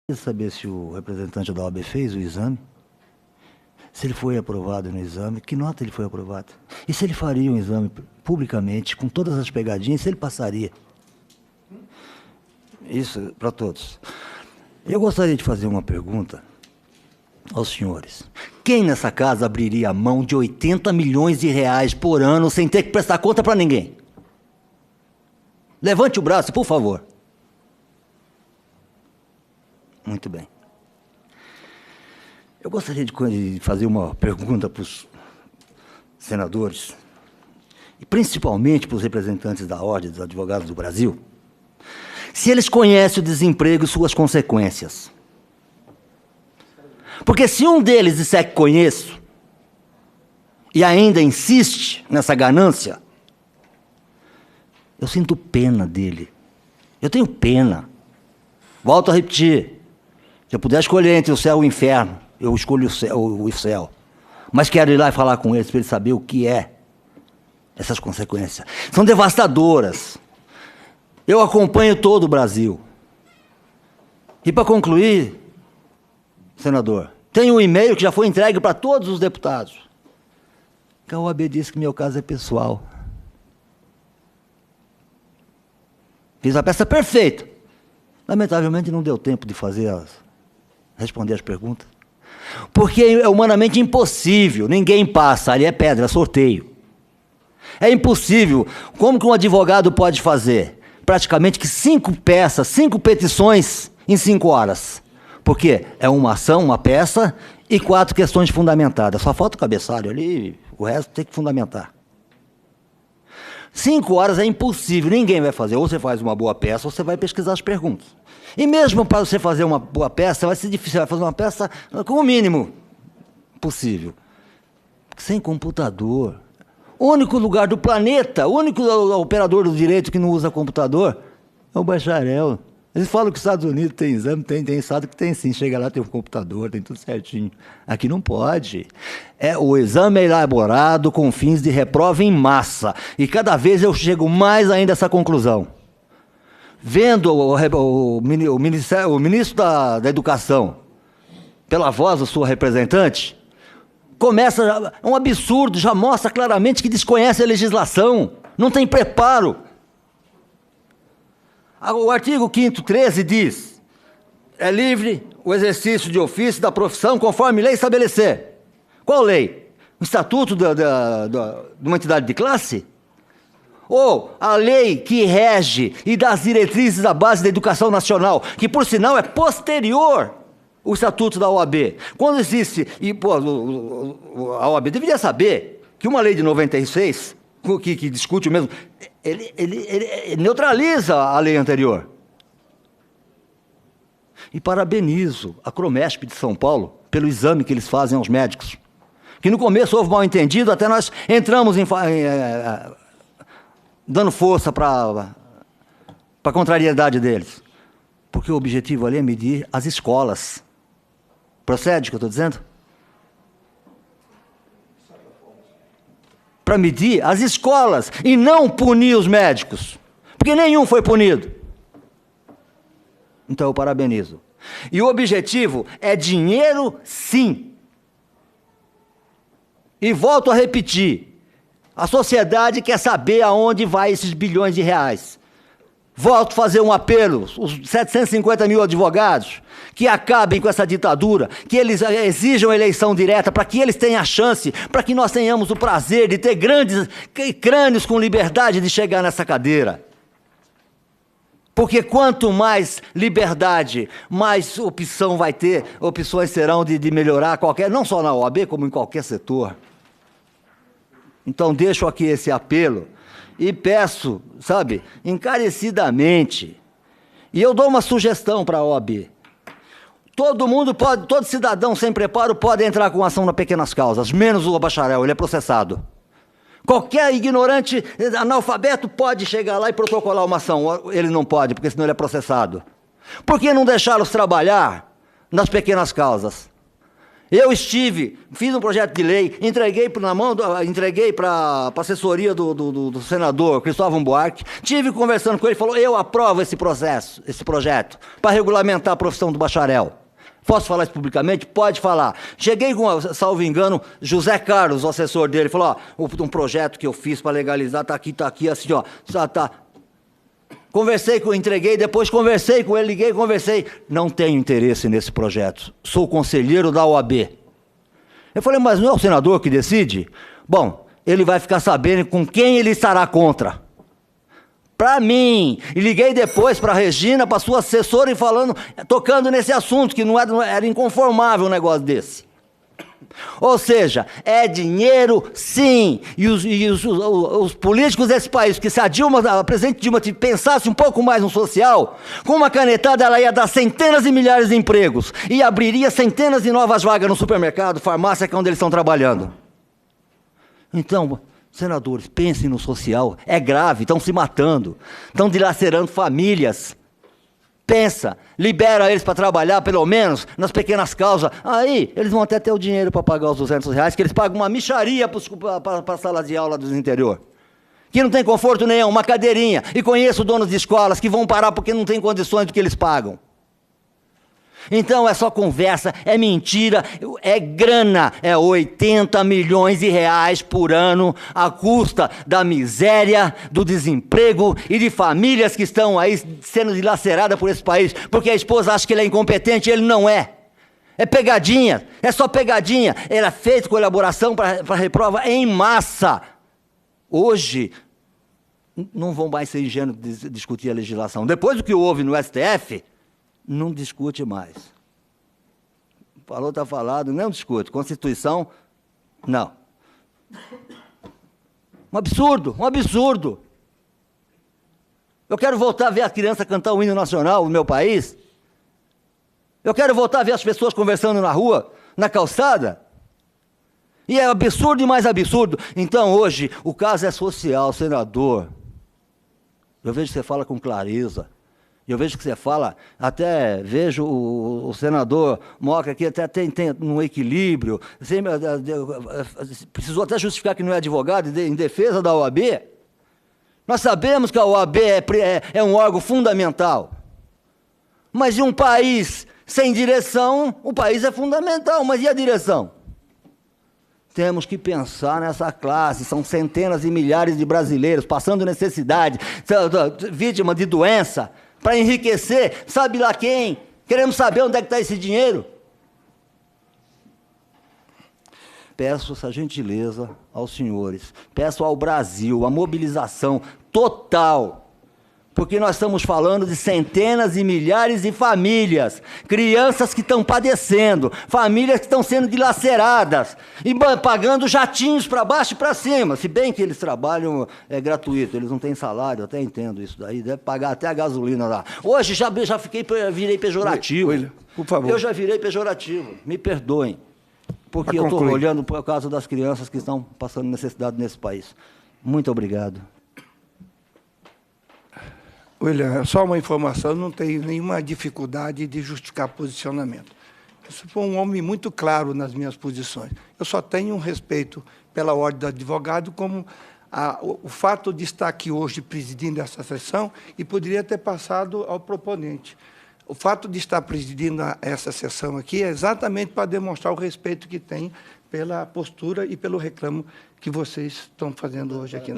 Queria saber se o representante da OAB fez o exame, se ele foi aprovado no exame, que nota ele foi aprovado, e se ele faria um exame publicamente, com todas as pegadinhas, se ele passaria. Isso para todos. Eu gostaria de fazer uma pergunta aos senhores. Quem nessa casa abriria a mão de 80 milhões de reais por ano sem ter que prestar conta para ninguém? Levante o braço, por favor. Muito bem. Eu gostaria de fazer uma pergunta para os senadores, e principalmente para os representantes da Ordem dos Advogados do Brasil, se eles conhecem o desemprego e suas consequências. Porque se um deles disser que conheço, e ainda insiste nessa ganância, eu sinto pena dele. Eu tenho pena. Volto a repetir. Se eu puder escolher entre o céu e o inferno, eu escolho o céu. Mas quero ir lá e falar com eles para eles saberem o que é essas consequências. São devastadoras. Eu acompanho todo o Brasil. E para concluir, senador, tem um e-mail que já foi entregue para todos os deputados. Que a OAB disse que meu caso é pessoal. Fiz a peça perfeita. Lamentavelmente não deu tempo de responder as perguntas. Porque é humanamente impossível, ninguém passa, ali é pedra, sorteio. É impossível. Como que um advogado pode fazer? Praticamente que 5 peças, 5 petições em 5 horas. Porque é uma ação, uma peça e 4 questões fundamentadas. Só falta o cabeçalho ali, o resto tem que fundamentar. 5 horas é impossível, ninguém vai fazer. Ou você faz uma boa peça, ou você vai pesquisar as perguntas. E mesmo para você fazer uma boa peça, vai ser difícil, vai fazer uma peça com o mínimo possível. Sem computador. O único lugar do planeta, o único operador do direito que não usa computador é o bacharel. Eles falam que os Estados Unidos tem exame, tem estado que tem sim. Chega lá, tem um computador, tem tudo certinho. Aqui não pode. O exame é elaborado com fins de reprova em massa. E cada vez eu chego mais ainda a essa conclusão. Vendo o ministro da Educação, pela voz da sua representante, começa um absurdo, já mostra claramente que desconhece a legislação, não tem preparo. O artigo 5º, 13 diz: é livre o exercício de ofício da profissão conforme lei estabelecer. Qual lei? O estatuto de uma entidade de classe? Ou a lei que rege e dá as diretrizes da base da educação nacional, que por sinal é posterior ao estatuto da OAB. Quando existe, a OAB deveria saber que uma lei de 96, que discute o mesmo, ele neutraliza a lei anterior. E parabenizo a Cromesp de São Paulo pelo exame que eles fazem aos médicos. Que no começo houve mal entendido, até nós entramos dando força para a contrariedade deles. Porque o objetivo ali é medir as escolas. Procede o que eu estou dizendo? Para medir as escolas e não punir os médicos. Porque nenhum foi punido. Então eu parabenizo. E o objetivo é dinheiro, sim. E volto a repetir. A sociedade quer saber aonde vai esses bilhões de reais. Volto a fazer um apelo, os 750 mil advogados, que acabem com essa ditadura, que eles exijam eleição direta, para que eles tenham a chance, para que nós tenhamos o prazer de ter grandes crânios com liberdade de chegar nessa cadeira. Porque quanto mais liberdade, mais opção vai ter, opções serão de melhorar não só na OAB, como em qualquer setor. Então deixo aqui esse apelo e peço, encarecidamente, e eu dou uma sugestão para a OAB. Todo cidadão sem preparo pode entrar com ação nas pequenas causas, menos o bacharel, ele é processado. Qualquer ignorante, analfabeto, pode chegar lá e protocolar uma ação. Ele não pode, porque senão ele é processado. Por que não deixá-los trabalhar nas pequenas causas? Eu fiz um projeto de lei, entreguei para a assessoria do senador Cristóvão Buarque, tive conversando com ele, falou, eu aprovo esse projeto, para regulamentar a profissão do bacharel. Posso falar isso publicamente? Pode falar. Cheguei com, salvo engano, José Carlos, o assessor dele, falou, ó, um projeto que eu fiz para legalizar, tá aqui, assim, ó, tá. Entreguei, depois conversei com ele, liguei, conversei. Não tenho interesse nesse projeto. Sou conselheiro da OAB. Eu falei, mas não é o senador que decide? Bom, ele vai ficar sabendo com quem ele estará contra. Para mim. E liguei depois para a Regina, para sua assessora, tocando nesse assunto, que não era inconformável um negócio desse. Ou seja, é dinheiro, sim. E os políticos desse país, que se a presidente Dilma pensasse um pouco mais no social, com uma canetada ela ia dar centenas de milhares de empregos e abriria centenas de novas vagas no supermercado, farmácia, que é onde eles estão trabalhando. Então, senadores, pensem no social. É grave, estão se matando, estão dilacerando famílias. Pensa, libera eles para trabalhar, pelo menos, nas pequenas causas. Aí, eles vão até ter o dinheiro para pagar os R$200, que eles pagam uma mixaria para a sala de aula do interior. Que não tem conforto nenhum, uma cadeirinha. E conheço donos de escolas que vão parar porque não tem condições do que eles pagam. Então, é só conversa, é mentira, é grana, é 80 milhões de reais por ano à custa da miséria, do desemprego e de famílias que estão aí sendo dilaceradas por esse país, porque a esposa acha que ele é incompetente e ele não é. É pegadinha, é só pegadinha. Era feito com elaboração para reprova em massa. Hoje, não vão mais ser ingênuos de discutir a legislação. Depois do que houve no STF, não discute mais. Falou, está falado, não discute. Constituição, não. Um absurdo, um absurdo. Eu quero voltar a ver a criança cantar o hino nacional do meu país. Eu quero voltar a ver as pessoas conversando na rua, na calçada. E é absurdo e mais absurdo. Então, hoje, o caso é social, senador. Eu vejo que você fala com clareza. Eu vejo que você fala, até vejo o senador Moca aqui, até tem um equilíbrio, precisou até justificar que não é advogado em defesa da OAB. Nós sabemos que a OAB é um órgão fundamental. Mas em um país sem direção, o país é fundamental, mas e a direção? Temos que pensar nessa classe, são centenas e milhares de brasileiros passando necessidade, vítima de doença, para enriquecer, sabe lá quem? Queremos saber onde é que está esse dinheiro. Peço essa gentileza aos senhores, peço ao Brasil a mobilização total, porque nós estamos falando de centenas e milhares de famílias, crianças que estão padecendo, famílias que estão sendo dilaceradas, e pagando jatinhos para baixo e para cima, se bem que eles trabalham gratuito, eles não têm salário, eu até entendo isso daí, deve pagar até a gasolina lá. Hoje virei pejorativo. William, por favor. Eu já virei pejorativo, me perdoem, porque eu estou olhando por causa das crianças que estão passando necessidade nesse país. Muito obrigado. William, só uma informação, eu não tenho nenhuma dificuldade de justificar posicionamento. Eu sou um homem muito claro nas minhas posições. Eu só tenho um respeito pela ordem do advogado, como o fato de estar aqui hoje presidindo essa sessão e poderia ter passado ao proponente. O fato de estar presidindo essa sessão aqui é exatamente para demonstrar o respeito que tem pela postura e pelo reclamo que vocês estão fazendo hoje aqui.